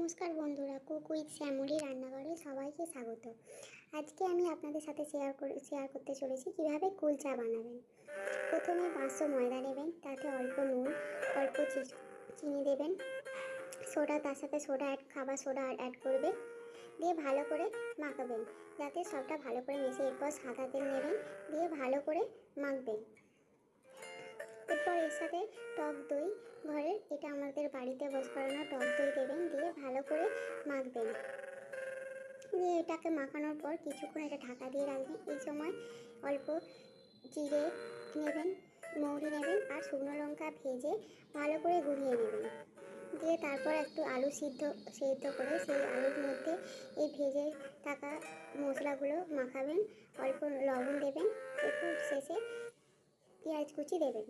নমস্কার বন্ধুরা, cook with Shyamoli রান্নাঘরে সবাইকে স্বাগত। আজকে আমি আপনাদের সাথে শেয়ার করতে চলেছি কিভাবে কুল চা বানাবেন। প্রথমে 500 ময়দা নেবেন, তাতে অল্প নুন, অল্প চিনি দেবেন, সোডা, তার সাথে খাবার সোডা অ্যাড করবে, দিয়ে ভালো করে মাখাবেন যাতে সবটা ভালো করে মিশে। এরপর সাদা তেল নেবেন, দিয়ে ভালো করে মাখবেন। এরপর এর সাথে টক দই, ঘরের এটা আমাদের বাড়িতে বস করানো টক দই দেবেন, দিয়ে ভালো করে মাখবেন। দিয়ে এটাকে মাখানোর পর কিছুক্ষণ এটা ঢাকা দিয়ে রাখবেন। এই সময় অল্প জিরে নেবেন, মৌরি নেবেন আর শুকনো লঙ্কা ভেজে ভালো করে গুঁড়িয়ে নেবেন। দিয়ে তারপর একটু আলু সিদ্ধ করে সেই আলুর মধ্যে এই ভেজে থাকা মশলাগুলো মাখাবেন, অল্প লবণ দেবেন, একটু শেষে পেঁয়াজ কুচি দেবেন।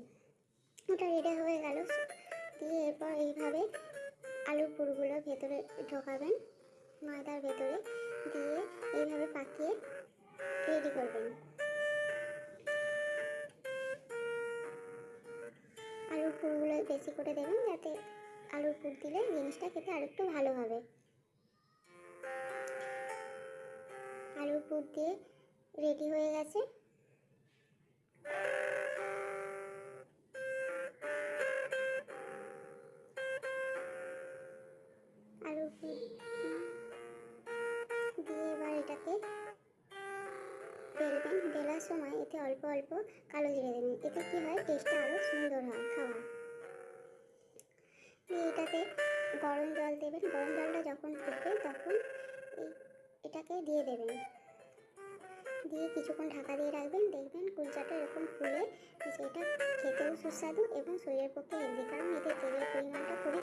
ওটা রেডি হয়ে গেল। দিয়ে এরপর এইভাবে আলুর পুরগুলো ভেতরে ঢোকাবেন, ময়দার ভেতরে দিয়ে এইভাবে পাকিয়ে রেডি করবেন। আলুর পুরগুলো বেশি করে দেবেন যাতে আলুর পুর দিলে জিনিসটা খেতে আরেকটু ভালো হবে। আলুর পুর দিয়ে রেডি হয়ে গেছে। আলুর পুর দিয়ে এবার এটাকে বেলবেন। বেলার সময় এতে অল্প অল্প কালো জিরে দেবেন, এতে কি হয়, টেস্টটা আরও সুন্দর হয় খাওয়া। এটাতে গরম জল দেবেন, গরম জলটা যখন ফুটবে তখন এটাকে দিয়ে দেবেন, দিয়ে কিছুক্ষণ ঢাকা দিয়ে রাখবেন। দেখবেন কুলচাটা এরকম ফুলে, সেটা খেতেও সুস্বাদু এবং শরীরের পক্ষে হেলদি, কারণ এতে তেলের পরিমাণটা খুবই